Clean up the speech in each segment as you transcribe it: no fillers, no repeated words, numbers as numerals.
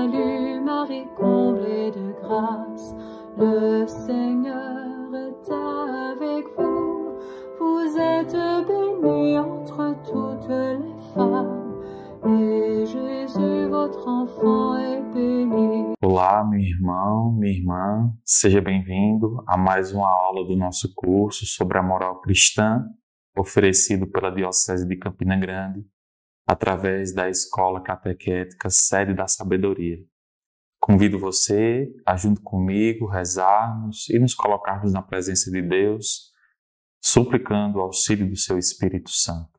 Salut Marie, comblée de grâce, le Seigneur est avec vous. Vous êtes bénie entre toutes les femmes, et Jésus, votre enfant, est béni. Olá, meu irmão, minha irmã, seja bem-vindo a mais uma aula do nosso curso sobre a moral cristã, oferecido pela Diocese de Campina Grande, através da Escola Catequética Sede da Sabedoria. Convido você a, junto comigo, rezarmos e nos colocarmos na presença de Deus, suplicando o auxílio do seu Espírito Santo.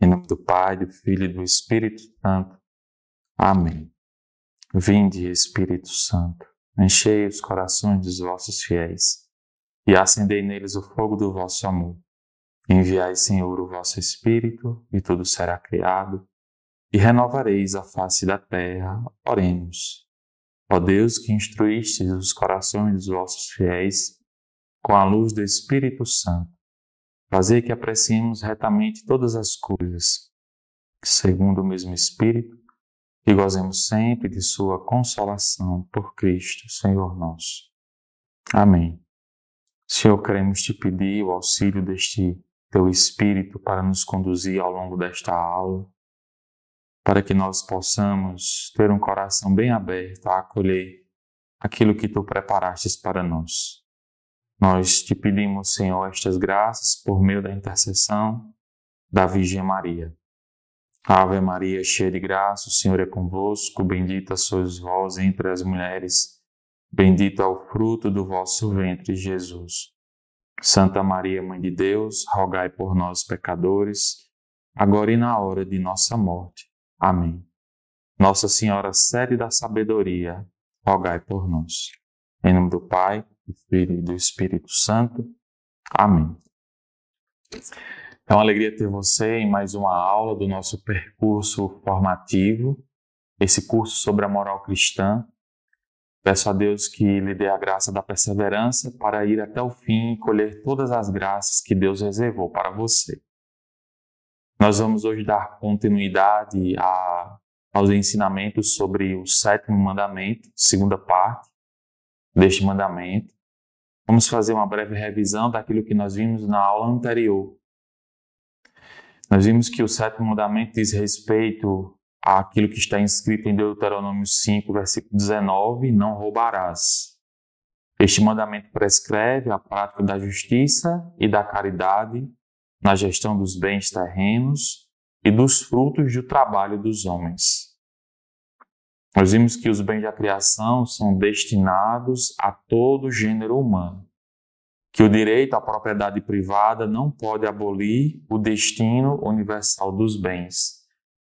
Em nome do Pai, do Filho e do Espírito Santo. Amém. Vinde, Espírito Santo, enchei os corações dos vossos fiéis e acendei neles o fogo do vosso amor. Enviai, Senhor, o vosso Espírito, e tudo será criado, e renovareis a face da terra. Oremos. Ó Deus, que instruístes os corações dos vossos fiéis com a luz do Espírito Santo, fazei que apreciemos retamente todas as coisas, segundo o mesmo Espírito, e gozemos sempre de sua consolação por Cristo, Senhor nosso. Amém. Senhor, queremos te pedir o auxílio deste teu Espírito para nos conduzir ao longo desta aula, para que nós possamos ter um coração bem aberto a acolher aquilo que tu preparastes para nós. Nós te pedimos, Senhor, estas graças por meio da intercessão da Virgem Maria. Ave Maria, cheia de graça, o Senhor é convosco, bendita sois vós entre as mulheres, bendito é o fruto do vosso ventre, Jesus. Santa Maria, Mãe de Deus, rogai por nós, pecadores, agora e na hora de nossa morte. Amém. Nossa Senhora, Sede da Sabedoria, rogai por nós. Em nome do Pai, do Filho e do Espírito Santo. Amém. É uma alegria ter você em mais uma aula do nosso percurso formativo, esse curso sobre a moral cristã. Peço a Deus que lhe dê a graça da perseverança para ir até o fim e colher todas as graças que Deus reservou para você. Nós vamos hoje dar continuidade aos ensinamentos sobre o sétimo mandamento, segunda parte deste mandamento. Vamos fazer uma breve revisão daquilo que nós vimos na aula anterior. Nós vimos que o sétimo mandamento diz respeito àquilo que está inscrito em Deuteronômio 5, versículo 19, não roubarás. Este mandamento prescreve a prática da justiça e da caridade na gestão dos bens terrenos e dos frutos do trabalho dos homens. Nós vimos que os bens da criação são destinados a todo o gênero humano, que o direito à propriedade privada não pode abolir o destino universal dos bens.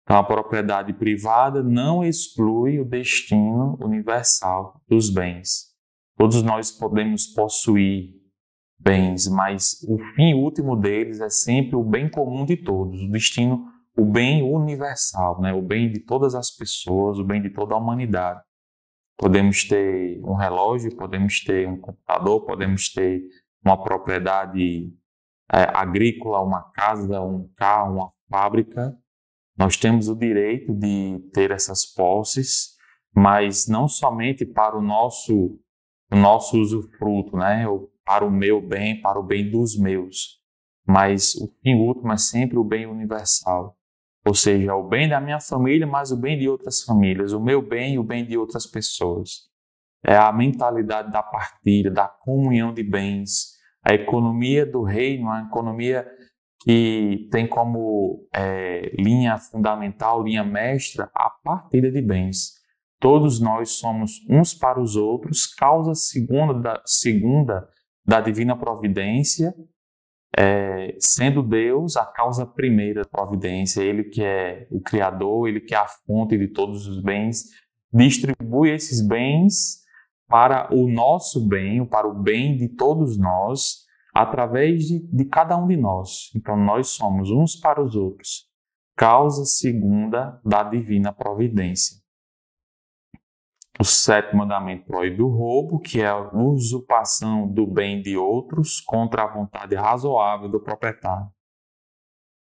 Então, a propriedade privada não exclui o destino universal dos bens. Todos nós podemos possuir bens, mas o fim último deles é sempre o bem comum de todos, o destino, o bem universal, né? O bem de todas as pessoas, o bem de toda a humanidade. Podemos ter um relógio, podemos ter um computador, podemos ter uma propriedade agrícola, uma casa, um carro, uma fábrica. Nós temos o direito de ter essas posses, mas não somente para o nosso usufruto, né? Ou para o meu bem, para o bem dos meus. Mas o fim último é sempre o bem universal. Ou seja, o bem da minha família, mas o bem de outras famílias. O meu bem e o bem de outras pessoas. É a mentalidade da partilha, da comunhão de bens. A economia do reino, a economia que tem como linha fundamental, linha mestra, a partilha de bens. Todos nós somos uns para os outros, causa segunda da divina providência, sendo Deus a causa primeira da providência, Ele que é o Criador, Ele que é a fonte de todos os bens, distribui esses bens para o nosso bem, para o bem de todos nós, através de cada um de nós. Então, nós somos uns para os outros, causa segunda da divina providência. O sétimo mandamento proíbe o roubo, que é a usurpação do bem de outros contra a vontade razoável do proprietário.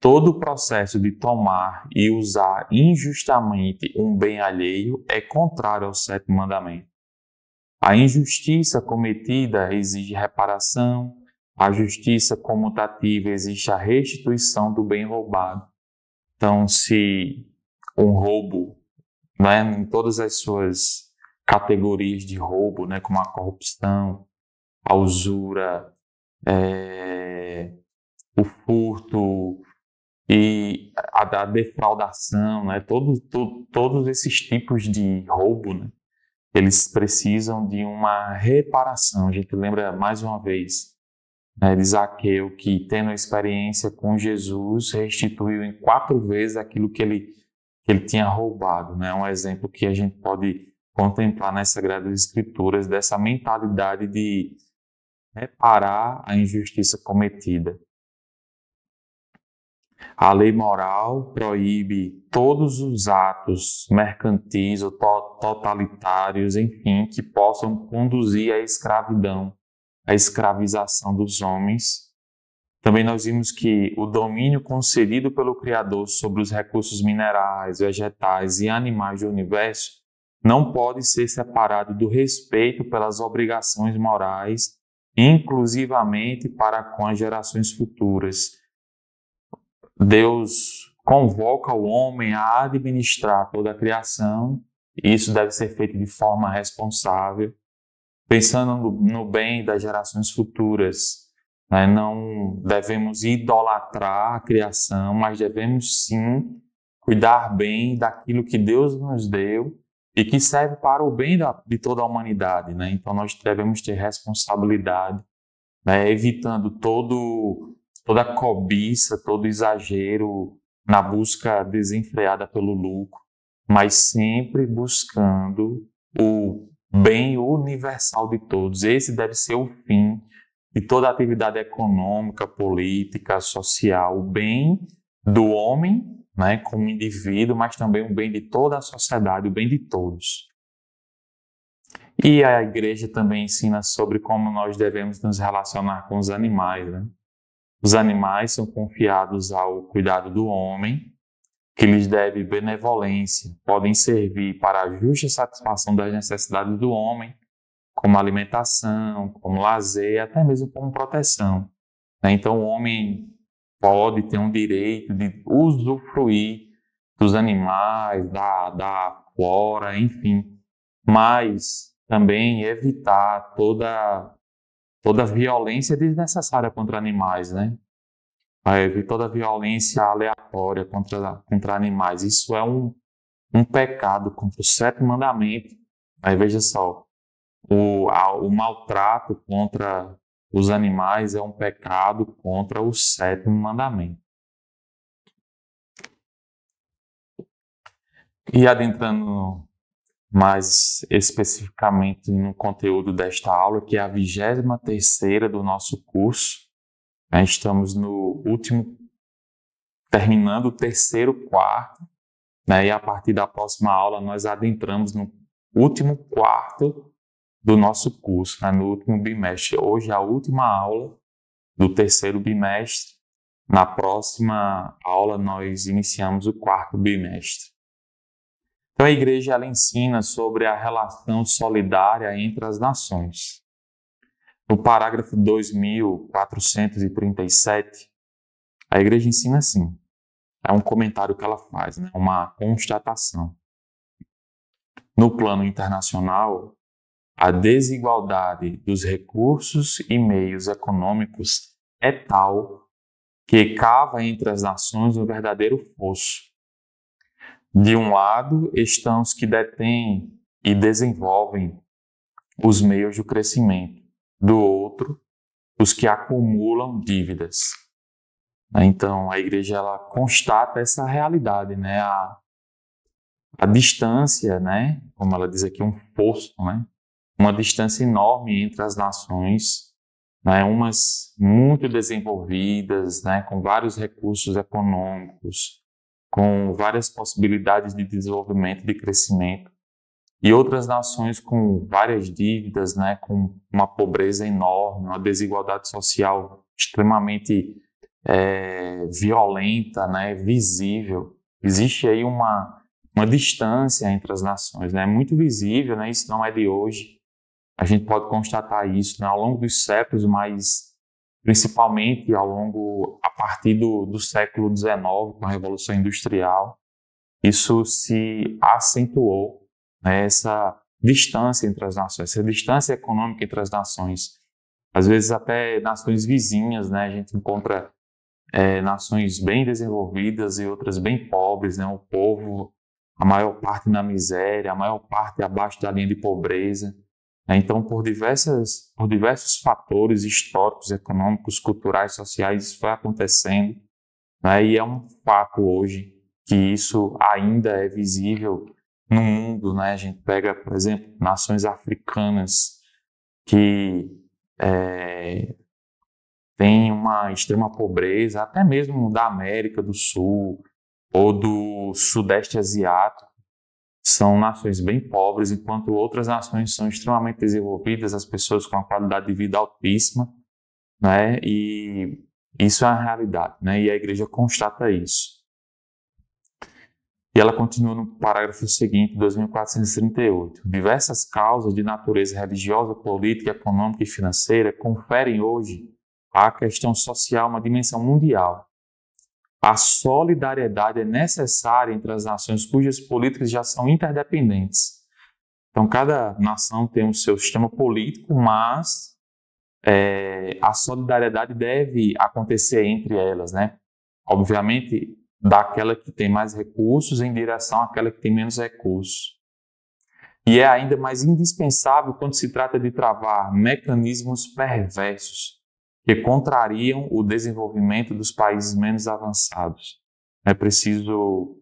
todo o processo de tomar e usar injustamente um bem alheio é contrário ao sétimo mandamento. A injustiça cometida exige reparação, a justiça comutativa exige a restituição do bem roubado. Então, se um roubo, né, em todas as suas categorias de roubo, né, como a corrupção, a usura, o furto e a defraudação, né, todos esses tipos de roubo, né, eles precisam de uma reparação. A gente lembra mais uma vez, né, de Zaqueu, que tendo experiência com Jesus, restituiu em 4 vezes aquilo que ele tinha roubado. Né? Um exemplo que a gente pode contemplar nas Sagradas Escrituras dessa mentalidade de reparar a injustiça cometida. A lei moral proíbe todos os atos mercantis ou totalitários, enfim, que possam conduzir à escravidão, à escravização dos homens. Também nós vimos que o domínio concedido pelo Criador sobre os recursos minerais, vegetais e animais do universo não pode ser separado do respeito pelas obrigações morais, inclusivamente para com as gerações futuras. Deus convoca o homem a administrar toda a criação, e isso deve ser feito de forma responsável, pensando no bem das gerações futuras. Né? Não devemos idolatrar a criação, mas devemos sim cuidar bem daquilo que Deus nos deu e que serve para o bem de toda a humanidade. Né? Então nós devemos ter responsabilidade, né? Evitando toda a cobiça, todo exagero na busca desenfreada pelo lucro, mas sempre buscando o bem universal de todos. Esse deve ser o fim de toda atividade econômica, política, social, o bem do homem, né, como indivíduo, mas também o bem de toda a sociedade, o bem de todos. E a igreja também ensina sobre como nós devemos nos relacionar com os animais, né? Os animais são confiados ao cuidado do homem, que lhes deve benevolência, podem servir para a justa satisfação das necessidades do homem, como alimentação, como lazer, até mesmo como proteção. Então o homem pode ter um direito de usufruir dos animais, da flora, enfim, mas também evitar toda violência desnecessária contra animais, né? Toda violência aleatória contra animais. Isso é um pecado contra o sétimo mandamento. Aí veja só, o maltrato contra os animais é um pecado contra o sétimo mandamento. E adentrando mais especificamente no conteúdo desta aula, que é a 23ª do nosso curso, estamos terminando o 3º quarto, né? E a partir da próxima aula nós adentramos no último quarto do nosso curso, né? No último bimestre. Hoje é a última aula do 3º bimestre. Na próxima aula nós iniciamos o 4º bimestre. Então a igreja ela ensina sobre a relação solidária entre as nações. No parágrafo 2437, a igreja ensina assim, é um comentário que ela faz, né? Uma constatação. No plano internacional, a desigualdade dos recursos e meios econômicos é tal que cava entre as nações um verdadeiro fosso. De um lado estão os que detêm e desenvolvem os meios do crescimento. Do outro, os que acumulam dívidas. Então, a igreja ela constata essa realidade, né? A distância, né? Como ela diz aqui, um fosso, né? Uma distância enorme entre as nações, né? Umas muito desenvolvidas, né? Com vários recursos econômicos, com várias possibilidades de desenvolvimento e de crescimento, e outras nações com várias dívidas, né, com uma pobreza enorme, uma desigualdade social extremamente violenta, né, visível. Existe aí uma distância entre as nações, né, muito visível, né, isso não é de hoje. A gente pode constatar isso, né, ao longo dos séculos, mas principalmente a partir do século XIX, com a Revolução Industrial, isso se acentuou, né, essa distância entre as nações, essa distância econômica entre as nações. Às vezes até nações vizinhas, né, a gente encontra nações bem desenvolvidas e outras bem pobres, né, o povo, a maior parte na miséria, a maior parte abaixo da linha de pobreza. Então, por diversos fatores históricos, econômicos, culturais, sociais, isso foi acontecendo, né? E é um fato hoje que isso ainda é visível no mundo, né? A gente pega, por exemplo, nações africanas que têm uma extrema pobreza, até mesmo da América do Sul ou do Sudeste Asiático, são nações bem pobres, enquanto outras nações são extremamente desenvolvidas, as pessoas com uma qualidade de vida altíssima, né? E isso é a realidade, né? E a igreja constata isso. E ela continua no parágrafo seguinte, 2438. Diversas causas de natureza religiosa, política, econômica e financeira conferem hoje à questão social uma dimensão mundial. A solidariedade é necessária entre as nações cujas políticas já são interdependentes. Então, cada nação tem o seu sistema político, mas a solidariedade deve acontecer entre elas, né? Obviamente, daquela que tem mais recursos em direção àquela que tem menos recursos. E é ainda mais indispensável quando se trata de travar mecanismos perversos que contrariam o desenvolvimento dos países menos avançados. É preciso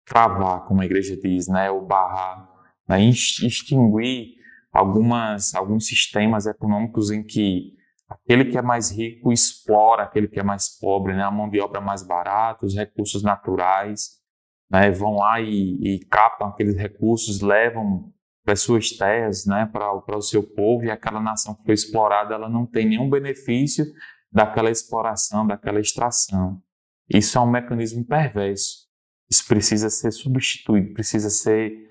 travar, como a igreja diz, né, ou barrar, né, extinguir alguns sistemas econômicos em que aquele que é mais rico explora aquele que é mais pobre, né, a mão de obra mais barata, os recursos naturais, né, vão lá e captam aqueles recursos, levam para as suas terras, né, para o seu povo, e aquela nação que foi explorada, ela não tem nenhum benefício daquela exploração, daquela extração. Isso é um mecanismo perverso. Isso precisa ser substituído, precisa ser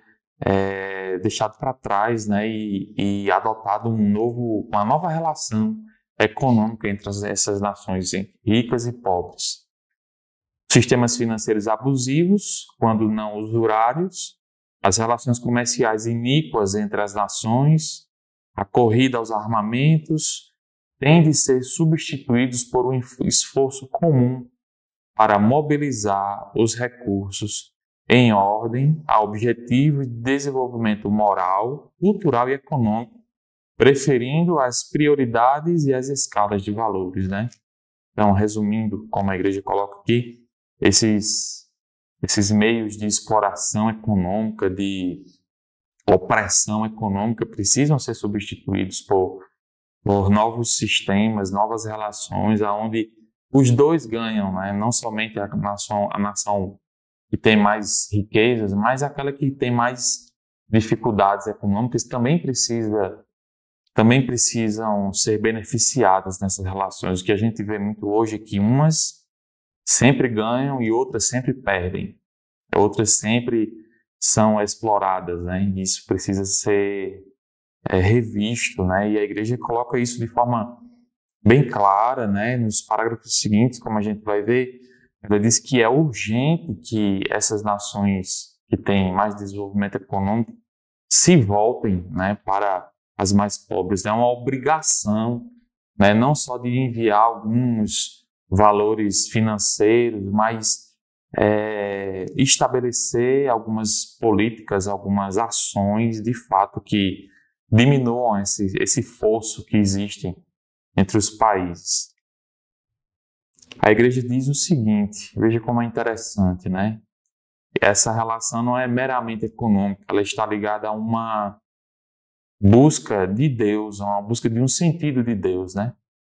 deixado para trás, né, e adotado uma nova relação econômica entre essas nações ricas e pobres. Sistemas financeiros abusivos, quando não usurários, as relações comerciais iníquas entre as nações, a corrida aos armamentos, têm de ser substituídos por um esforço comum para mobilizar os recursos em ordem a objetivos de desenvolvimento moral, cultural e econômico, preferindo as prioridades e as escalas de valores, né? Então, resumindo, como a igreja coloca aqui, esses meios de exploração econômica, de opressão econômica, precisam ser substituídos por novos sistemas, novas relações, onde os dois ganham, né? Não somente a nação que tem mais riquezas, mas aquela que tem mais dificuldades econômicas também precisam ser beneficiadas nessas relações. O que a gente vê muito hoje é que umas sempre ganham e outras sempre perdem. Outras sempre são exploradas, né? E isso precisa ser revisto, né? E a igreja coloca isso de forma bem clara, né? Nos parágrafos seguintes, como a gente vai ver, ela diz que é urgente que essas nações que têm mais desenvolvimento econômico se voltem, né, para as mais pobres. É uma obrigação, né, não só de enviar alguns valores financeiros, mas estabelecer algumas políticas, algumas ações, de fato, que diminuam esse fosso que existe entre os países. A igreja diz o seguinte, veja como é interessante, né? Essa relação não é meramente econômica, ela está ligada a uma busca de Deus, a uma busca de um sentido de Deus, né?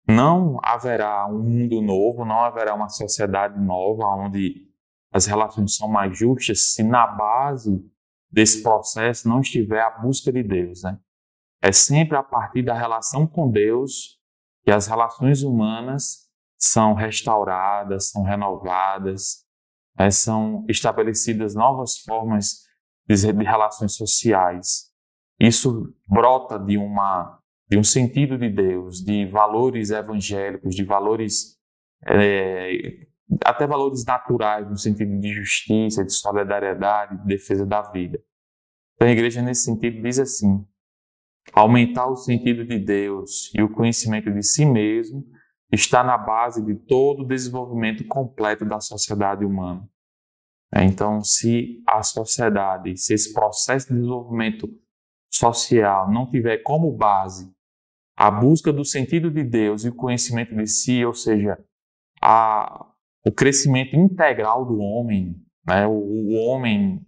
Não haverá um mundo novo, não haverá uma sociedade nova onde as relações são mais justas se na base desse processo não estiver a busca de Deus, né? É sempre a partir da relação com Deus que as relações humanas são restauradas, são renovadas, são estabelecidas novas formas de relações sociais. Isso brota de um sentido de Deus, de valores evangélicos, de valores, até valores naturais, no sentido de justiça, de solidariedade, de defesa da vida. Então a igreja, nesse sentido, diz assim: aumentar o sentido de Deus e o conhecimento de si mesmo está na base de todo o desenvolvimento completo da sociedade humana. Então, se a sociedade, se esse processo de desenvolvimento social não tiver como base a busca do sentido de Deus e o conhecimento de si, ou seja, o crescimento integral do homem, né? O homem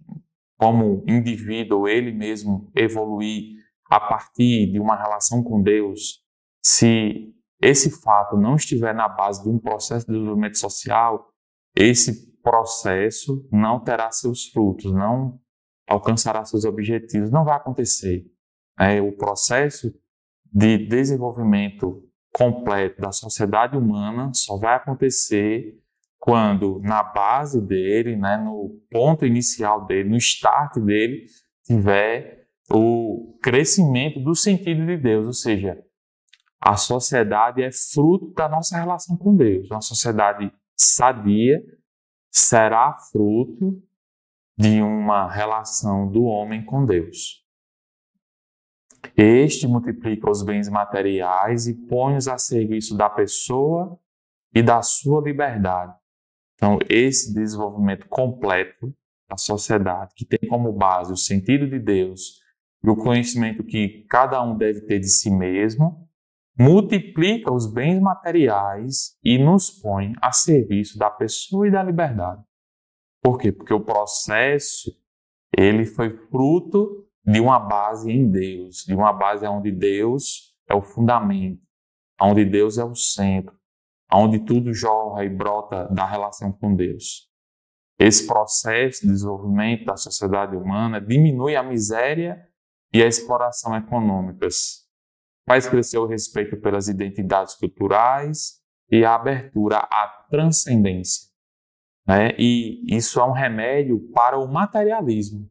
como indivíduo, ele mesmo evoluir a partir de uma relação com Deus, se esse fato não estiver na base de um processo de desenvolvimento social, esse processo não terá seus frutos, não alcançará seus objetivos, não vai acontecer. O processo de desenvolvimento completo da sociedade humana só vai acontecer quando na base dele, no ponto inicial dele, no start dele, tiver o crescimento do sentido de Deus, ou seja, a sociedade é fruto da nossa relação com Deus. Uma sociedade sadia será fruto de uma relação do homem com Deus. Este multiplica os bens materiais e põe-os a serviço da pessoa e da sua liberdade. Então, esse desenvolvimento completo da sociedade, que tem como base o sentido de Deus e o conhecimento que cada um deve ter de si mesmo, multiplica os bens materiais e nos põe a serviço da pessoa e da liberdade. Por quê? Porque o processo, ele foi fruto de uma base em Deus, de uma base onde Deus é o fundamento, onde Deus é o centro, onde tudo jorra e brota da relação com Deus. Esse processo de desenvolvimento da sociedade humana diminui a miséria e a exploração econômicas. Faz crescer o respeito pelas identidades culturais e a abertura à transcendência. E isso é um remédio para o materialismo.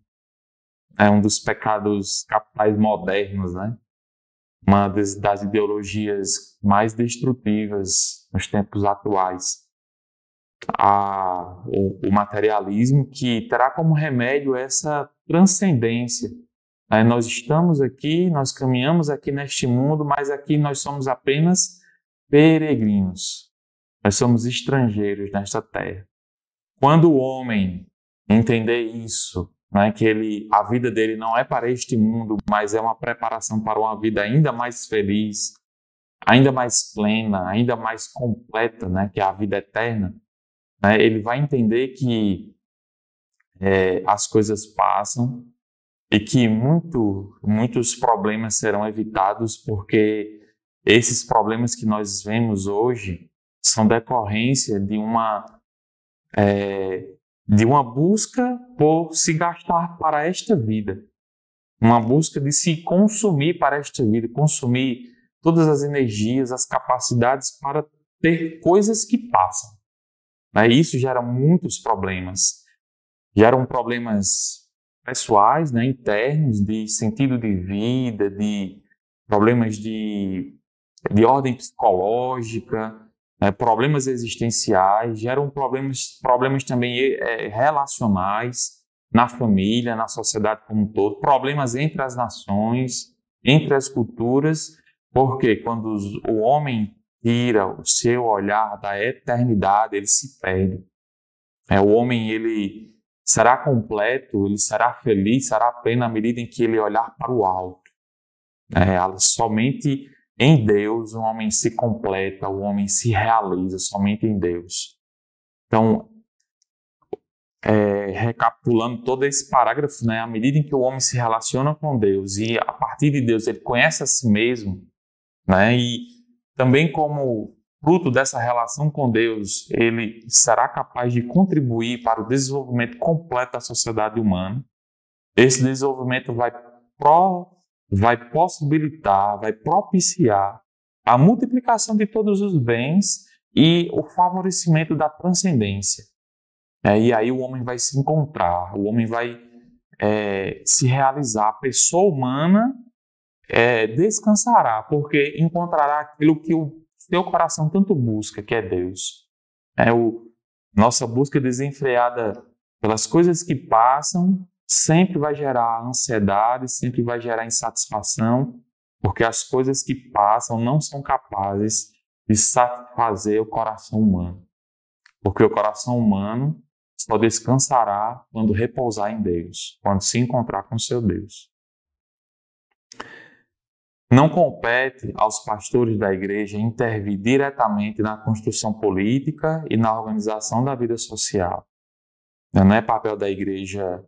É um dos pecados capitais modernos, uma das ideologias mais destrutivas nos tempos atuais. O materialismo, que terá como remédio essa transcendência. Nós estamos aqui, nós caminhamos aqui neste mundo, mas aqui nós somos apenas peregrinos. Nós somos estrangeiros nesta terra. Quando o homem entender isso, que a vida dele não é para este mundo, mas é uma preparação para uma vida ainda mais feliz, ainda mais plena, ainda mais completa, que é a vida eterna, ele vai entender que as coisas passam e que muitos problemas serão evitados, porque esses problemas que nós vemos hoje são decorrência de uma busca por se gastar para esta vida, uma busca de se consumir para esta vida, consumir todas as energias, as capacidades para ter coisas que passam. Isso gera muitos problemas. Geram problemas pessoais, internos, de sentido de vida, de problemas de ordem psicológica, problemas existenciais, geram problemas também relacionais na família, na sociedade como um todo, problemas entre as nações, entre as culturas, porque quando o homem tira o seu olhar da eternidade, ele se perde. O homem, ele será completo, ele será feliz, será pleno à medida em que ele olhar para o alto. Somente em Deus o homem se completa, o homem se realiza, somente em Deus. Então, recapitulando todo esse parágrafo, à medida em que o homem se relaciona com Deus e a partir de Deus ele conhece a si mesmo, e também como fruto dessa relação com Deus, ele será capaz de contribuir para o desenvolvimento completo da sociedade humana. Esse desenvolvimento vai possibilitar, vai propiciar a multiplicação de todos os bens e o favorecimento da transcendência. E aí o homem vai se encontrar, o homem vai se realizar, a pessoa humana descansará, porque encontrará aquilo que o seu coração tanto busca, que é Deus. Nossa busca desenfreada pelas coisas que passam sempre vai gerar ansiedade, sempre vai gerar insatisfação, porque as coisas que passam não são capazes de satisfazer o coração humano. Porque o coração humano só descansará quando repousar em Deus, quando se encontrar com seu Deus. Não compete aos pastores da igreja intervir diretamente na construção política e na organização da vida social. Não é papel da igreja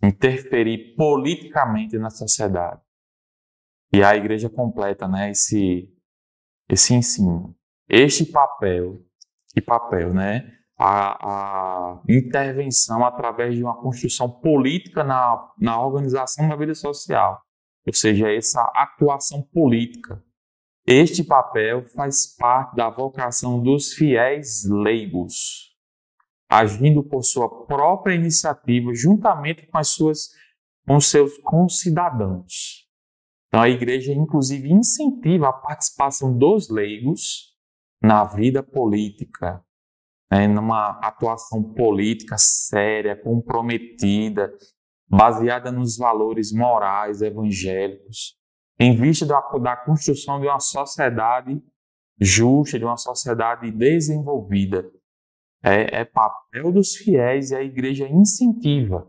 interferir politicamente na sociedade. E a igreja completa, esse ensino. Este papel, a intervenção através de uma construção política na organização da vida social. Ou seja, essa atuação política. Este papel faz parte da vocação dos fiéis leigos, agindo por sua própria iniciativa, juntamente com seus concidadãos. Então, a igreja, inclusive, incentiva a participação dos leigos na vida política, numa atuação política séria, comprometida, baseada nos valores morais evangélicos, em vista da construção de uma sociedade justa, de uma sociedade desenvolvida. É papel dos fiéis e a igreja incentiva.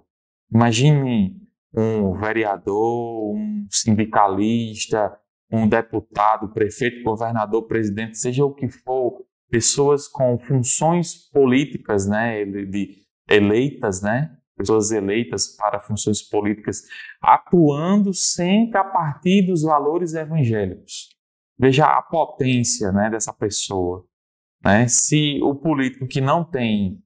Imagine um vereador, um sindicalista, um deputado, prefeito, governador, presidente, seja o que for, pessoas com funções políticas, eleitas, pessoas eleitas para funções políticas, atuando sempre a partir dos valores evangélicos. Veja a potência dessa pessoa. Se o político que não tem,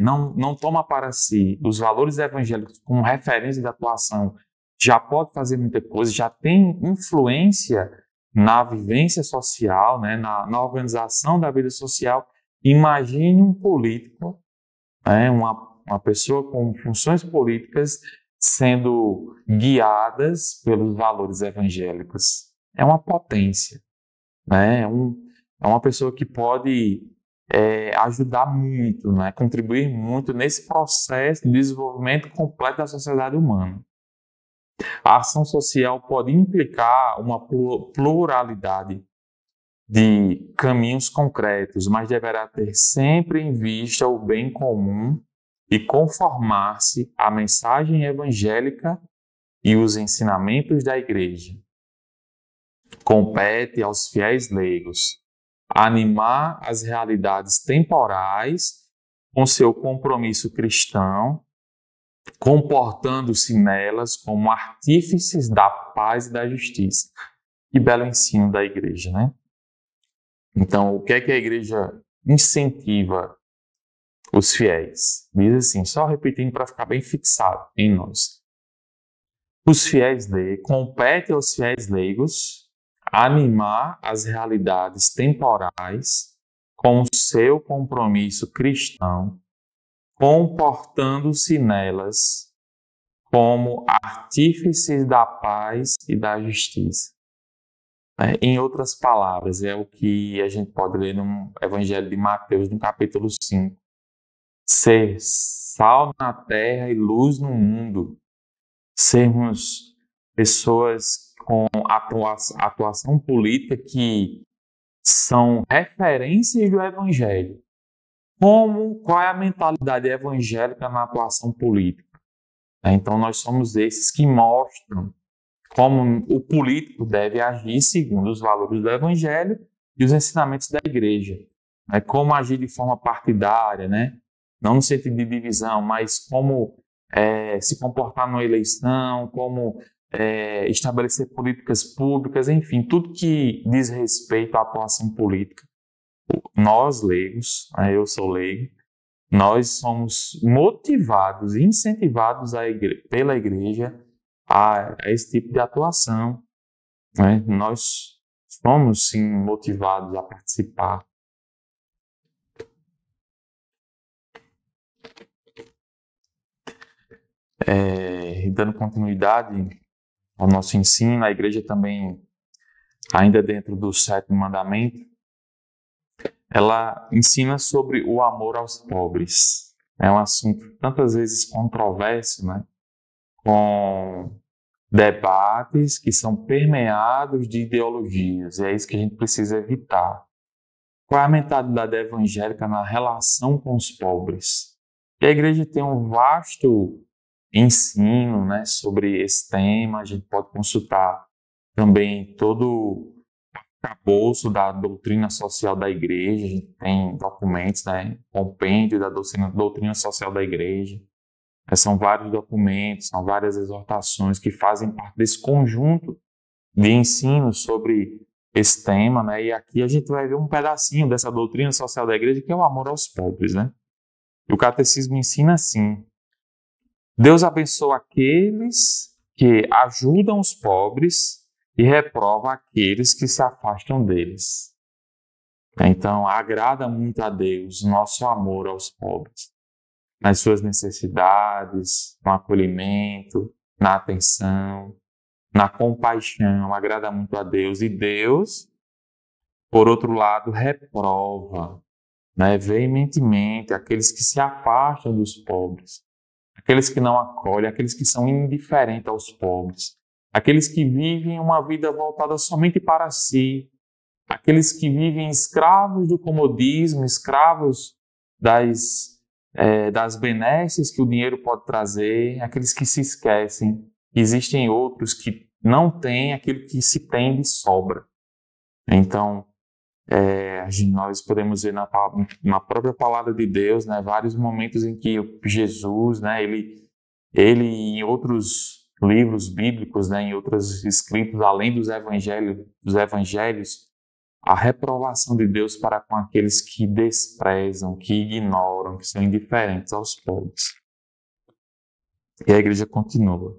não toma para si os valores evangélicos como referência de atuação, já pode fazer muita coisa, já tem influência na vivência social, na organização da vida social. Imagine um político, uma pessoa com funções políticas sendo guiadas pelos valores evangélicos. É uma potência, é uma pessoa que pode ajudar muito, contribuir muito nesse processo de desenvolvimento completo da sociedade humana. A ação social pode implicar uma pluralidade de caminhos concretos, mas deverá ter sempre em vista o bem comum e conformar-se à mensagem evangélica e os ensinamentos da igreja. Compete aos fiéis leigos animar as realidades temporais com seu compromisso cristão, comportando-se nelas como artífices da paz e da justiça. Que belo ensino da igreja, Então, o que é que a igreja incentiva os fiéis? Diz assim, só repetindo para ficar bem fixado em nós. Compete aos fiéis leigos animar as realidades temporais com o seu compromisso cristão, comportando-se nelas como artífices da paz e da justiça. Em outras palavras, é o que a gente pode ler no Evangelho de Mateus, no capítulo 5. Ser sal na terra e luz no mundo. Sermos pessoas com atuação política que são referências do Evangelho. Qual é a mentalidade evangélica na atuação política? Então, nós somos esses que mostram como o político deve agir segundo os valores do Evangelho e os ensinamentos da igreja. Como agir de forma partidária, não no sentido de divisão, mas como se comportar numa eleição, como estabelecer políticas públicas, enfim, tudo que diz respeito à atuação política. Nós, leigos, eu sou leigo, nós somos motivados, incentivados pela igreja a esse tipo de atuação. Nós somos, sim, motivados a participar Dando continuidade ao nosso ensino, a igreja também, ainda dentro do 7º mandamento, ela ensina sobre o amor aos pobres. É um assunto tantas vezes controverso, né? Com debates que são permeados de ideologias, e é isso que a gente precisa evitar. Qual é a mentalidade evangélica na relação com os pobres? E a igreja tem um vasto ensino, né, sobre esse tema. A gente pode consultar também todo o arcabouço da doutrina social da igreja. A gente tem documentos, né, compêndio da doutrina social da igreja. São vários documentos, são várias exortações que fazem parte desse conjunto de ensino sobre esse tema, né? E aqui a gente vai ver um pedacinho dessa doutrina social da igreja, que é o amor aos pobres, né? E o catecismo ensina assim: Deus abençoa aqueles que ajudam os pobres e reprova aqueles que se afastam deles. Então, agrada muito a Deus o nosso amor aos pobres, nas suas necessidades, no acolhimento, na atenção, na compaixão, agrada muito a Deus. E Deus, por outro lado, reprova, né, veementemente aqueles que se afastam dos pobres, aqueles que não acolhem, aqueles que são indiferentes aos pobres, aqueles que vivem uma vida voltada somente para si, aqueles que vivem escravos do comodismo, escravos das benesses que o dinheiro pode trazer, aqueles que se esquecem. Existem outros que não têm aquilo que se tem de sobra. Então, nós podemos ver na própria palavra de Deus, né, vários momentos em que Jesus, né, ele em outros livros bíblicos, né, em outros escritos, além dos evangelhos, a reprovação de Deus para com aqueles que desprezam, que ignoram, que são indiferentes aos pobres. E a igreja continua.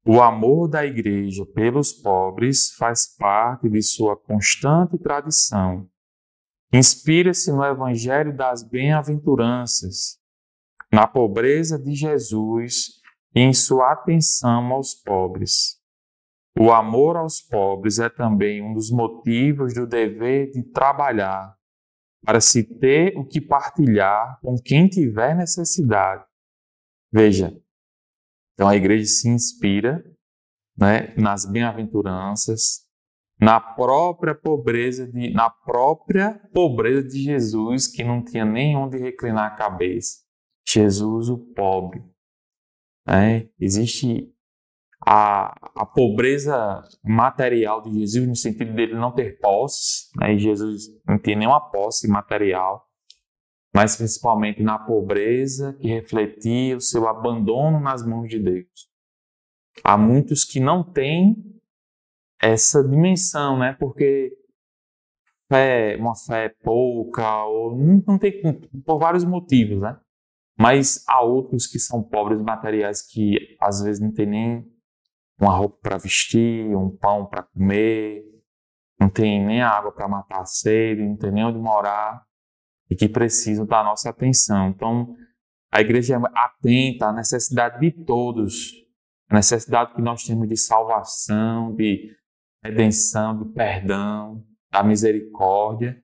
O amor da igreja pelos pobres faz parte de sua constante tradição. Inspira-se no Evangelho das Bem-aventuranças, na pobreza de Jesus e em sua atenção aos pobres. O amor aos pobres é também um dos motivos do dever de trabalhar para se ter o que partilhar com quem tiver necessidade. Veja, então a igreja se inspira, né, nas bem-aventuranças, na própria pobreza de Jesus, que não tinha nem onde reclinar a cabeça. Jesus, o pobre. Existe a pobreza material de Jesus, no sentido dele não ter posses, né? E Jesus não tinha nenhuma posse material, mas principalmente na pobreza que refletia o seu abandono nas mãos de Deus. Há muitos que não têm essa dimensão, né? Porque uma fé pouca, ou não tem, por vários motivos, né? Mas há outros que são pobres materiais, que às vezes não tem nem uma roupa para vestir, um pão para comer, não tem nem água para matar a sede, não tem nem onde morar, e que precisam da nossa atenção. Então, a igreja é atenta à necessidade de todos, a necessidade que nós temos de salvação, de redenção, de perdão, da misericórdia,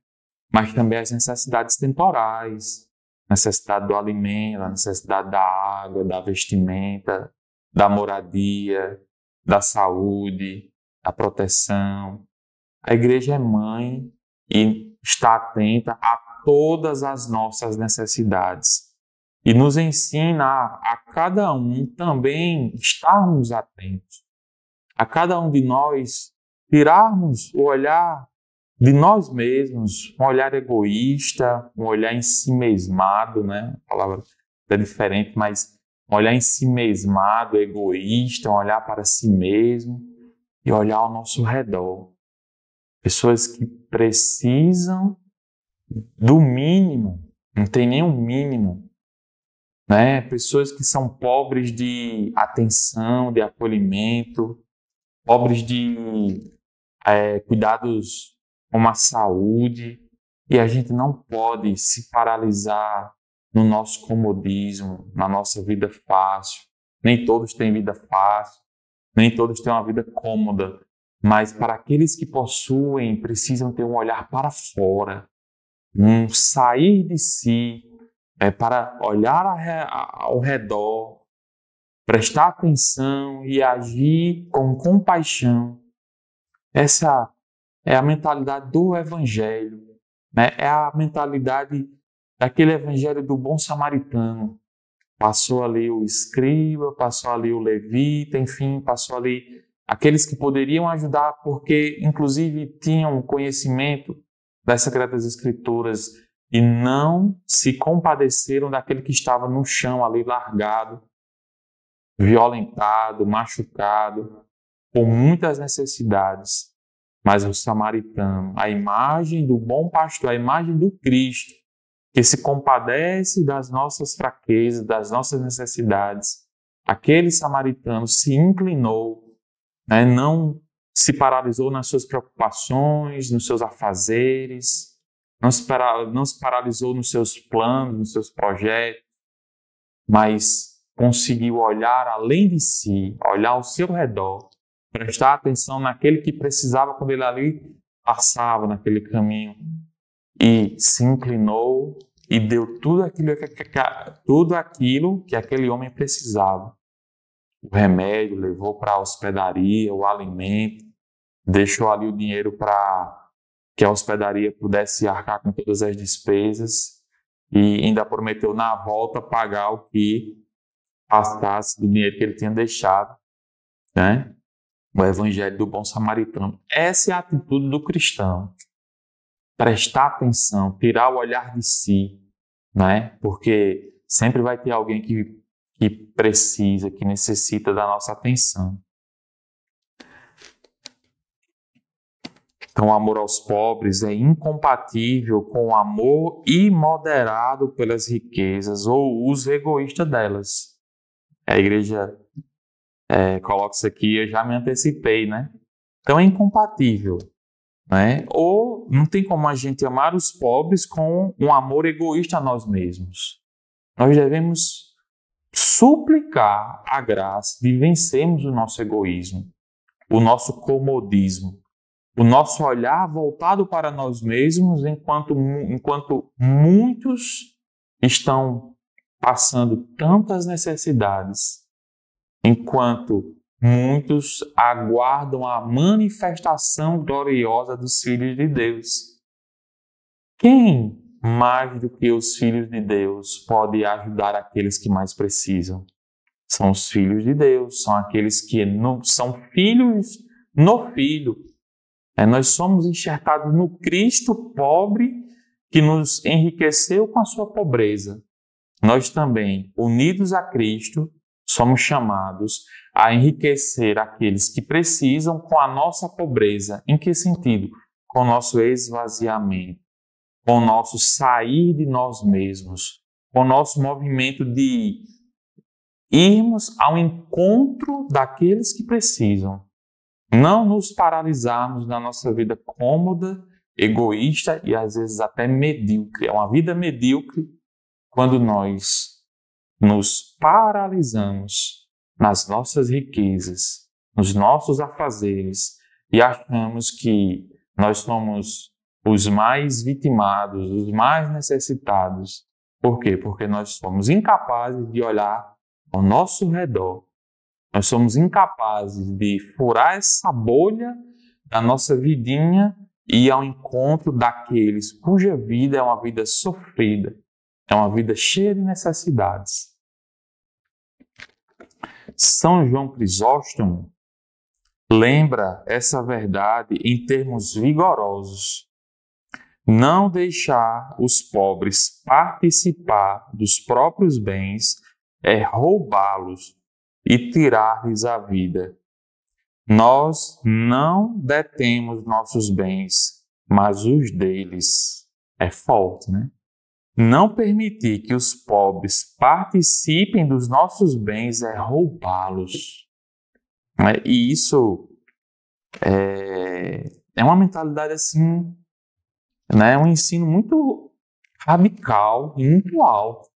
mas também as necessidades temporais, a necessidade do alimento, a necessidade da água, da vestimenta, da moradia, da saúde, da proteção. A igreja é mãe e está atenta a todas as nossas necessidades e nos ensina a cada um também estarmos atentos, a cada um de nós tirarmos o olhar de nós mesmos, um olhar egoísta, um olhar ensimesmado, né? A palavra é diferente, mas um olhar ensimesmado, egoísta, um olhar para si mesmo e olhar ao nosso redor. Pessoas que precisam do mínimo, não tem nem um mínimo, né? Pessoas que são pobres de atenção, de acolhimento, pobres de cuidados como a saúde, e a gente não pode se paralisar no nosso comodismo, na nossa vida fácil, nem todos têm vida fácil, nem todos têm uma vida cômoda, mas para aqueles que possuem, precisam ter um olhar para fora, um sair de si, para olhar ao redor, prestar atenção e agir com compaixão. Essa é a mentalidade do Evangelho, né? É a mentalidade daquele Evangelho do bom samaritano. Passou ali o escriba, passou ali o levita, enfim, passou ali aqueles que poderiam ajudar, porque inclusive tinham conhecimento das Sagradas Escrituras e não se compadeceram daquele que estava no chão ali largado, violentado, machucado, com muitas necessidades. Mas o samaritano, a imagem do bom pastor, a imagem do Cristo, que se compadece das nossas fraquezas, das nossas necessidades, aquele samaritano se inclinou, né, não se paralisou nas suas preocupações, nos seus afazeres, não se paralisou nos seus planos, nos seus projetos, mas conseguiu olhar além de si, olhar ao seu redor, prestar atenção naquele que precisava quando ele ali passava naquele caminho e se inclinou e deu tudo aquilo que aquele homem precisava. O remédio, levou para a hospedaria, o alimento, deixou ali o dinheiro para que a hospedaria pudesse arcar com todas as despesas e ainda prometeu na volta pagar o que bastasse do dinheiro que ele tinha deixado, né? O Evangelho do bom samaritano. Essa é a atitude do cristão. Prestar atenção, tirar o olhar de si, né? Porque sempre vai ter alguém que precisa, que necessita da nossa atenção. Então, o amor aos pobres é incompatível com o amor imoderado pelas riquezas ou o uso egoísta delas. A igreja coloca isso aqui, eu já me antecipei, né? Então, é incompatível, né? Ou não tem como a gente amar os pobres com um amor egoísta a nós mesmos. Nós devemos suplicar a graça de vencermos o nosso egoísmo, o nosso comodismo, o nosso olhar voltado para nós mesmos, enquanto muitos estão passando tantas necessidades, enquanto muitos aguardam a manifestação gloriosa dos filhos de Deus. Quem mais do que os filhos de Deus pode ajudar aqueles que mais precisam? São os filhos de Deus, são aqueles que são filhos no Filho. Nós somos enxertados no Cristo pobre que nos enriqueceu com a sua pobreza. Nós também, unidos a Cristo, somos chamados a enriquecer aqueles que precisam com a nossa pobreza. Em que sentido? Com o nosso esvaziamento, com o nosso sair de nós mesmos, com o nosso movimento de irmos ao encontro daqueles que precisam. Não nos paralisarmos na nossa vida cômoda, egoísta e às vezes até medíocre. É uma vida medíocre quando nós nos paralisamos nas nossas riquezas, nos nossos afazeres e achamos que nós somos os mais vitimados, os mais necessitados. Por quê? Porque nós somos incapazes de olhar ao nosso redor. Nós somos incapazes de furar essa bolha da nossa vidinha e ir ao encontro daqueles cuja vida é uma vida sofrida, é uma vida cheia de necessidades. São João Crisóstomo lembra essa verdade em termos vigorosos. Não deixar os pobres participar dos próprios bens é roubá-los e tirar-lhes a vida. Nós não detemos nossos bens, mas os deles. É forte, né? Não permitir que os pobres participem dos nossos bens é roubá-los. E isso é uma mentalidade assim, né? Um ensino muito radical e muito alto,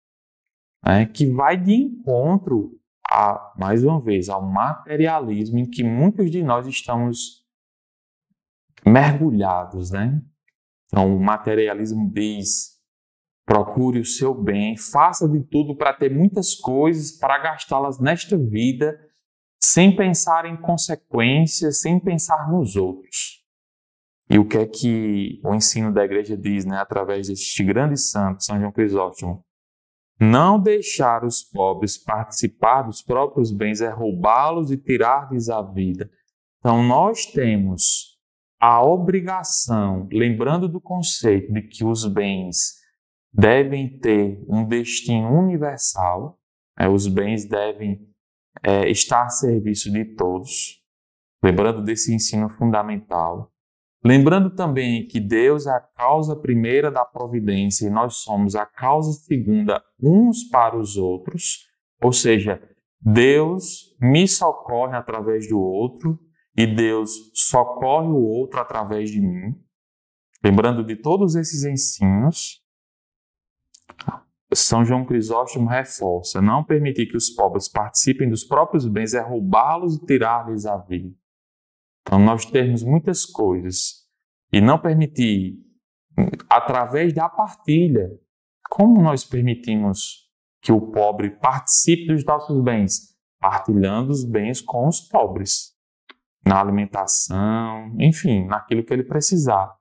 né? Que vai de encontro mais uma vez, ao materialismo em que muitos de nós estamos mergulhados, né? Então, o materialismo diz: procure o seu bem, faça de tudo para ter muitas coisas, para gastá-las nesta vida, sem pensar em consequências, sem pensar nos outros. E o que é que o ensino da igreja diz, né, através deste grande santo, São João Crisóstomo? Não deixar os pobres participar dos próprios bens é roubá-los e tirar-lhes a vida. Então, nós temos a obrigação, lembrando do conceito de que os bens devem ter um destino universal, os bens devem estar a serviço de todos, lembrando desse ensino fundamental. Lembrando também que Deus é a causa primeira da providência e nós somos a causa segunda uns para os outros, ou seja, Deus me socorre através do outro e Deus socorre o outro através de mim. Lembrando de todos esses ensinos, São João Crisóstomo reforça: não permitir que os pobres participem dos próprios bens é roubá-los e tirar-lhes a vida. Então, nós temos muitas coisas e não permitir, através da partilha, como nós permitimos que o pobre participe dos nossos bens? Partilhando os bens com os pobres, na alimentação, enfim, naquilo que ele precisar.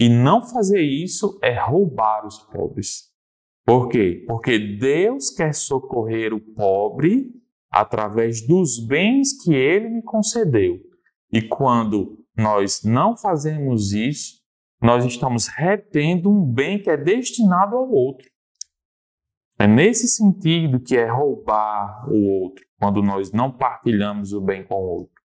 E não fazer isso é roubar os pobres. Por quê? Porque Deus quer socorrer o pobre através dos bens que Ele me concedeu. E quando nós não fazemos isso, nós estamos retendo um bem que é destinado ao outro. É nesse sentido que é roubar o outro, quando nós não partilhamos o bem com o outro.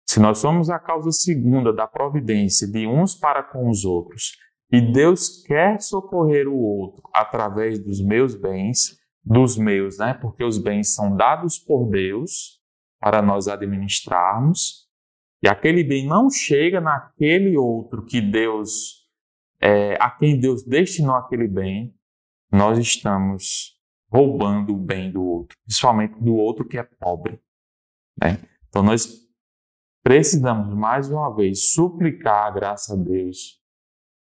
Se nós somos a causa segunda da providência de uns para com os outros, e Deus quer socorrer o outro através dos meus bens, dos meus, né? Porque os bens são dados por Deus para nós administrarmos, e aquele bem não chega naquele outro que Deus, a quem Deus destinou aquele bem, nós estamos roubando o bem do outro, principalmente do outro que é pobre, né? Então nós precisamos mais uma vez suplicar a graça a Deus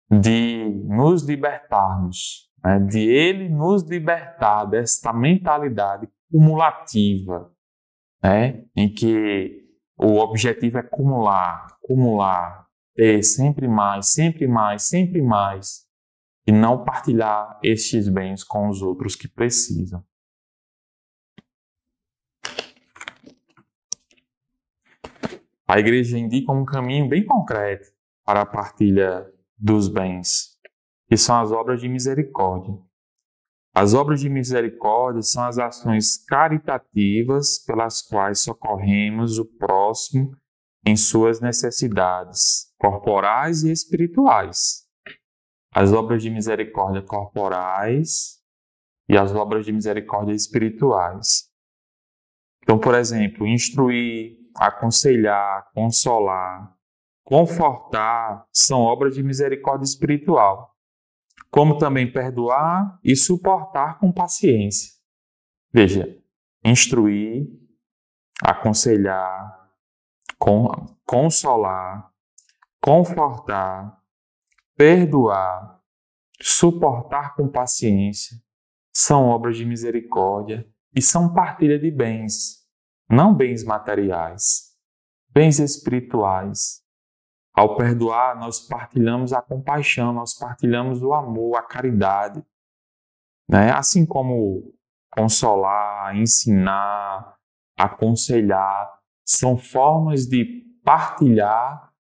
de nos libertarmos, né? De Ele nos libertar desta mentalidade cumulativa, né? Em que o objetivo é acumular, ter sempre mais, sempre mais, sempre mais, e não partilhar estes bens com os outros que precisam. A igreja indica um caminho bem concreto para a partilha dos bens, que são as obras de misericórdia. As obras de misericórdia são as ações caritativas pelas quais socorremos o próximo em suas necessidades corporais e espirituais. As obras de misericórdia corporais e as obras de misericórdia espirituais. Então, por exemplo, instruir, aconselhar, consolar, confortar são obras de misericórdia espiritual. Como também perdoar e suportar com paciência. Veja, instruir, aconselhar, consolar, confortar, perdoar, suportar com paciência são obras de misericórdia e são partilha de bens, não bens materiais, bens espirituais. Ao perdoar, nós partilhamos a compaixão, nós partilhamos o amor, a caridade, né? Assim como consolar, ensinar, aconselhar, são formas de partilhar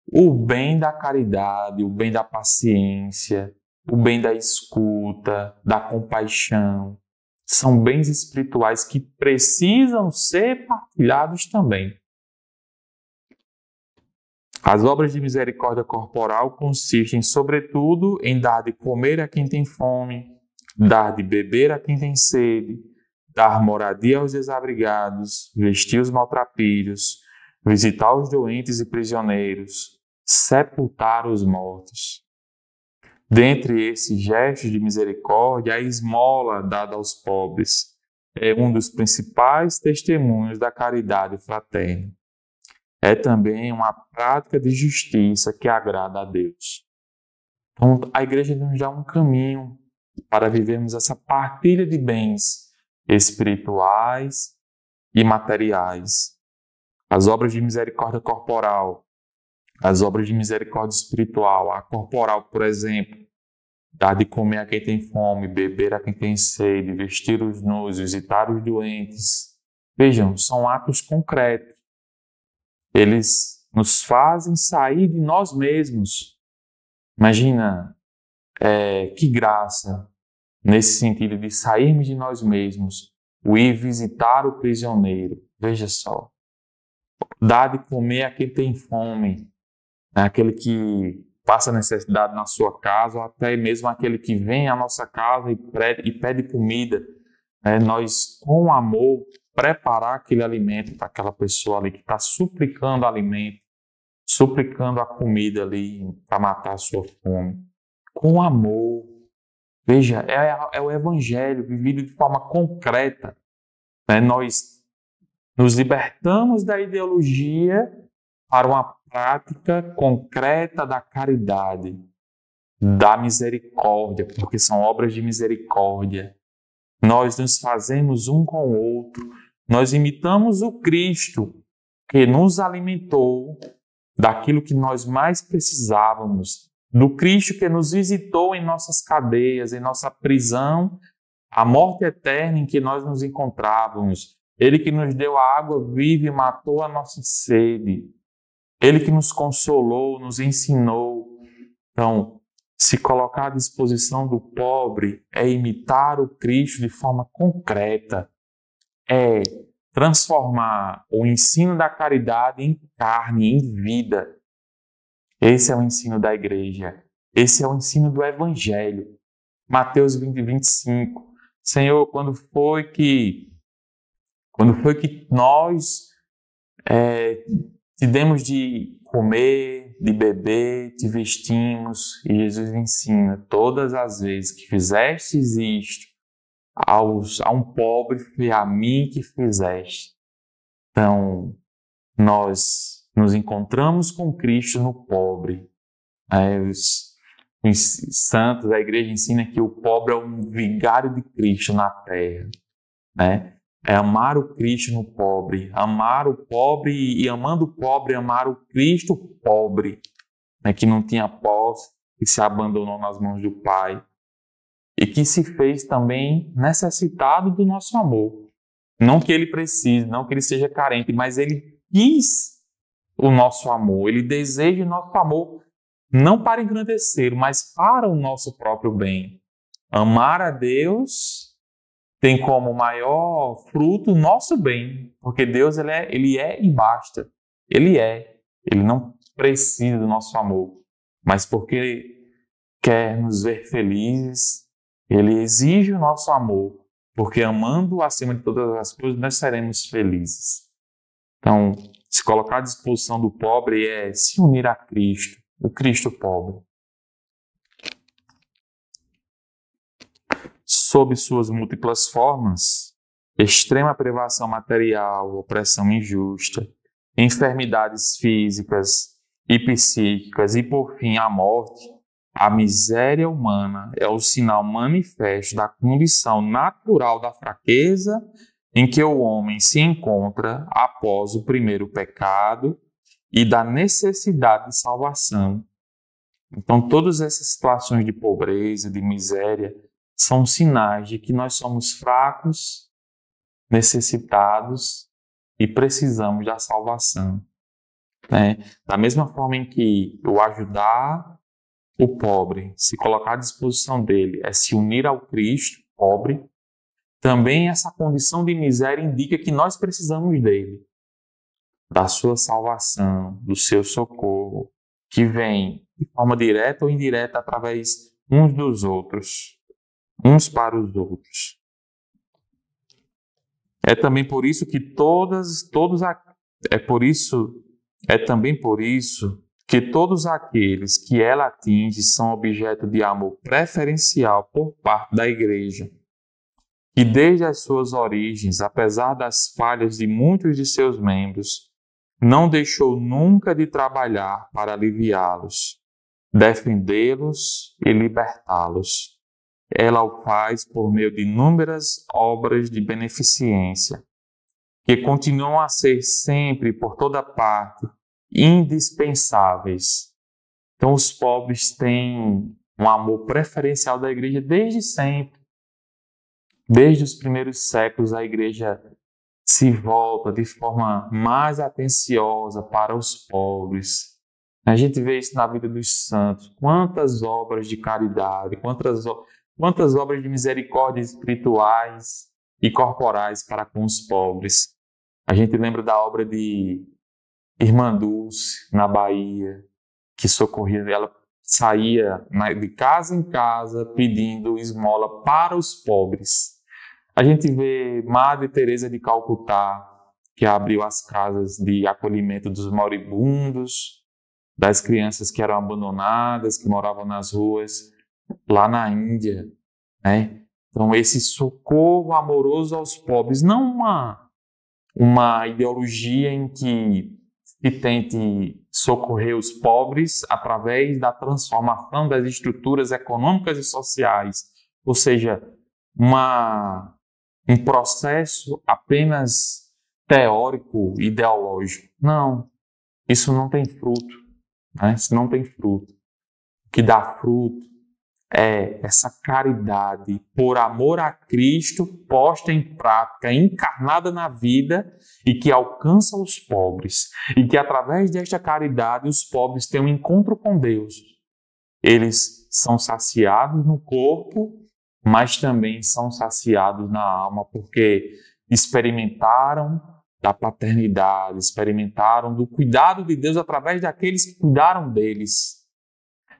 o bem da caridade, o bem da paciência, o bem da escuta, da compaixão. São bens espirituais que precisam ser partilhados também. As obras de misericórdia corporal consistem, sobretudo, em dar de comer a quem tem fome, dar de beber a quem tem sede, dar moradia aos desabrigados, vestir os maltrapilhos, visitar os doentes e prisioneiros, sepultar os mortos. Dentre esses gestos de misericórdia, a esmola dada aos pobres é um dos principais testemunhos da caridade fraterna. É também uma prática de justiça que agrada a Deus. Então, a igreja nos dá um caminho para vivermos essa partilha de bens espirituais e materiais. As obras de misericórdia corporal, as obras de misericórdia espiritual. A corporal, por exemplo, dar de comer a quem tem fome, beber a quem tem sede, vestir os nus, visitar os doentes. Vejam, são atos concretos. Eles nos fazem sair de nós mesmos. Imagina que graça nesse sentido de sairmos de nós mesmos, o ir visitar o prisioneiro. Veja só, dar de comer a quem tem fome, aquele que passa necessidade na sua casa, ou até mesmo aquele que vem à nossa casa e pede comida. Nós, com amor, preparar aquele alimento para aquela pessoa ali que está suplicando alimento, suplicando a comida ali para matar a sua fome. Com amor. Veja, é o Evangelho vivido de forma concreta. Nós nos libertamos da ideologia para uma prática concreta da caridade, da misericórdia, porque são obras de misericórdia. Nós nos fazemos um com o outro, nós imitamos o Cristo que nos alimentou daquilo que nós mais precisávamos, do Cristo que nos visitou em nossas cadeias, em nossa prisão, a morte eterna em que nós nos encontrávamos. Ele que nos deu a água viva e matou a nossa sede. Ele que nos consolou, nos ensinou. Então, se colocar à disposição do pobre é imitar o Cristo de forma concreta, é transformar o ensino da caridade em carne, em vida. Esse é o ensino da igreja. Esse é o ensino do Evangelho. Mateus 20, 25. Senhor, quando foi que nós te demos de comer, de beber, te vestimos? E Jesus ensina, todas as vezes que fizestes isto a um pobre, foi a mim que fizeste. Então, nós nos encontramos com Cristo no pobre. Os santos, a igreja ensina que o pobre é um vigário de Cristo na terra. É amar o Cristo no pobre, amar o pobre e amando o pobre, amar o Cristo pobre, que não tinha posse, que se abandonou nas mãos do Pai e que se fez também necessitado do nosso amor. Não que ele precise, não que ele seja carente, mas ele quis o nosso amor, ele deseja o nosso amor, não para engrandecer, mas para o nosso próprio bem. Amar a Deus tem como maior fruto o nosso bem, porque Deus ele é e basta. Ele não precisa do nosso amor, mas porque quer nos ver felizes, ele exige o nosso amor, porque amando acima de todas as coisas nós seremos felizes. Então, se colocar à disposição do pobre é se unir a Cristo, o Cristo pobre. Sob suas múltiplas formas, extrema privação material, opressão injusta, enfermidades físicas e psíquicas e, por fim, a morte, a miséria humana é o sinal manifesto da condição natural da fraqueza em que o homem se encontra após o primeiro pecado e da necessidade de salvação. Então, todas essas situações de pobreza, de miséria, são sinais de que nós somos fracos, necessitados e precisamos da salvação. Da mesma forma em que o ajudar o pobre, se colocar à disposição dele, é se unir ao Cristo, pobre, também essa condição de miséria indica que nós precisamos dele, da sua salvação, do seu socorro, que vem de forma direta ou indireta através uns dos outros, uns para os outros. É também por isso que todos aqueles que ela atinge são objeto de amor preferencial por parte da igreja, que desde as suas origens, apesar das falhas de muitos de seus membros, não deixou nunca de trabalhar para aliviá-los, defendê-los e libertá-los. Ela o faz por meio de inúmeras obras de beneficência, que continuam a ser sempre, por toda parte, indispensáveis. Então, os pobres têm um amor preferencial da igreja desde sempre. Desde os primeiros séculos, a igreja se volta de forma mais atenciosa para os pobres. A gente vê isso na vida dos santos. Quantas obras de caridade, quantas obras de misericórdia espirituais e corporais para com os pobres. A gente lembra da obra de Irmã Dulce, na Bahia, que socorria, ela saía de casa em casa pedindo esmola para os pobres. A gente vê Madre Teresa de Calcutá, que abriu as casas de acolhimento dos moribundos, das crianças que eram abandonadas, que moravam nas ruas, lá na Índia, né? Então, esse socorro amoroso aos pobres, não uma ideologia em que se tente socorrer os pobres através da transformação das estruturas econômicas e sociais, ou seja, um processo apenas teórico, ideológico. Não, isso não tem fruto, né? Isso não tem fruto. O que dá fruto é essa caridade por amor a Cristo, posta em prática, encarnada na vida e que alcança os pobres. E que através desta caridade os pobres têm um encontro com Deus. Eles são saciados no corpo, mas também são saciados na alma, porque experimentaram da paternidade, experimentaram do cuidado de Deus através daqueles que cuidaram deles.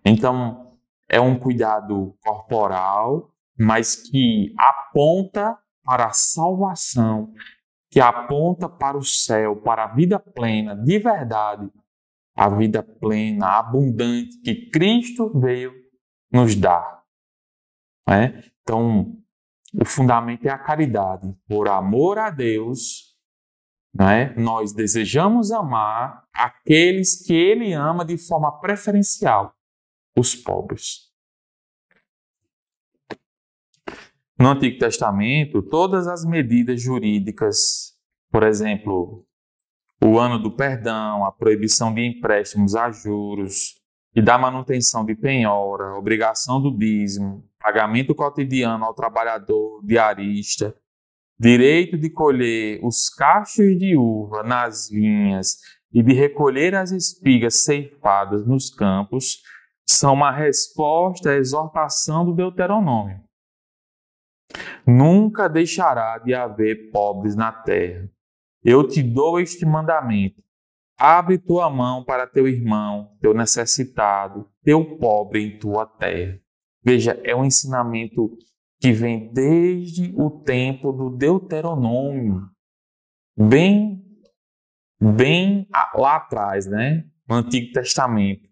Então, é um cuidado corporal, mas que aponta para a salvação, que aponta para o céu, para a vida plena, de verdade, a vida plena, abundante, que Cristo veio nos dar. Né? Então, o fundamento é a caridade. Por amor a Deus, né, nós desejamos amar aqueles que Ele ama de forma preferencial, os pobres. No Antigo Testamento, todas as medidas jurídicas, por exemplo, o ano do perdão, a proibição de empréstimos a juros e da manutenção de penhora, obrigação do dízimo, pagamento cotidiano ao trabalhador diarista, direito de colher os cachos de uva nas vinhas e de recolher as espigas ceifadas nos campos, são uma resposta à exortação do Deuteronômio. Nunca deixará de haver pobres na terra. Eu te dou este mandamento. Abre tua mão para teu irmão, teu necessitado, teu pobre em tua terra. Veja, é um ensinamento que vem desde o tempo do Deuteronômio. Bem lá atrás, né? No Antigo Testamento.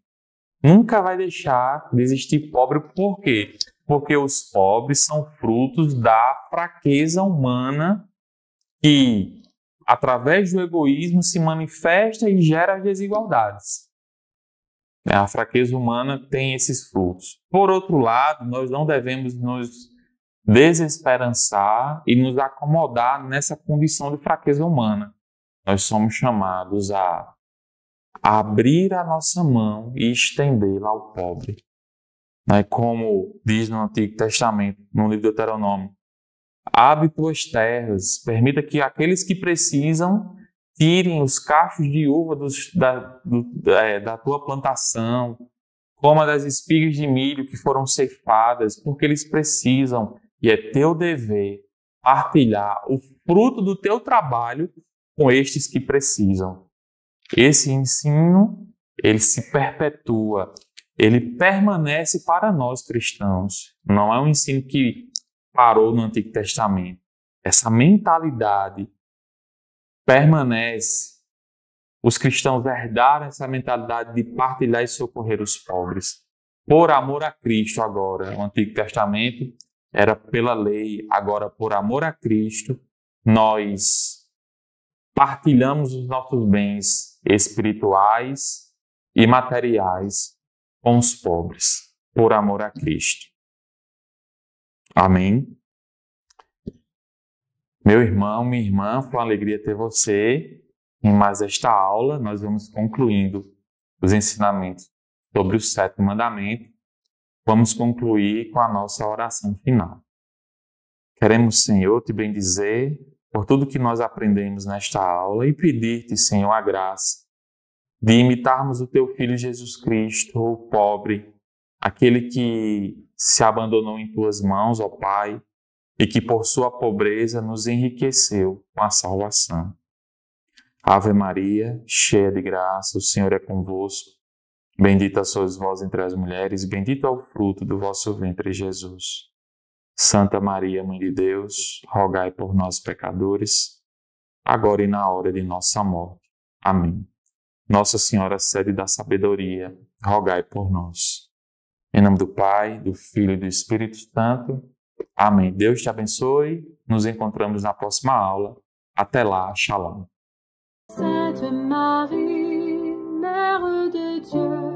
Nunca vai deixar de existir pobre. Por quê? Porque os pobres são frutos da fraqueza humana que, através do egoísmo, se manifesta e gera as desigualdades. A fraqueza humana tem esses frutos. Por outro lado, nós não devemos nos desesperançar e nos acomodar nessa condição de fraqueza humana. Nós somos chamados a abrir a nossa mão e estendê-la ao pobre. Como diz no Antigo Testamento, no livro do Deuteronômio, abre tuas terras, permita que aqueles que precisam tirem os cachos de uva da tua plantação, coma das espigas de milho que foram ceifadas, porque eles precisam, e é teu dever partilhar o fruto do teu trabalho com estes que precisam. Esse ensino, ele se perpetua, ele permanece para nós cristãos. Não é um ensino que parou no Antigo Testamento. Essa mentalidade permanece. Os cristãos herdaram essa mentalidade de partilhar e socorrer os pobres. Por amor a Cristo agora, o Antigo Testamento era pela lei, agora por amor a Cristo, nós partilhamos os nossos bens espirituais e materiais com os pobres, por amor a Cristo. Amém? Meu irmão, minha irmã, foi uma alegria ter você em mais esta aula. Nós vamos concluindo os ensinamentos sobre o 7º mandamento. Vamos concluir com a nossa oração final. Queremos, Senhor, te bendizer por tudo que nós aprendemos nesta aula e pedir-te, Senhor, a graça de imitarmos o teu Filho Jesus Cristo, o pobre, aquele que se abandonou em tuas mãos, ó Pai, e que por sua pobreza nos enriqueceu com a salvação. Ave Maria, cheia de graça, o Senhor é convosco. Bendita sois vós entre as mulheres, bendito é o fruto do vosso ventre, Jesus. Santa Maria, Mãe de Deus, rogai por nós, pecadores, agora e na hora de nossa morte. Amém. Nossa Senhora, sede da sabedoria, rogai por nós. Em nome do Pai, do Filho e do Espírito Santo. Amém. Deus te abençoe. Nos encontramos na próxima aula. Até lá. Shalom. Sainte Marie, Mère de Dieu,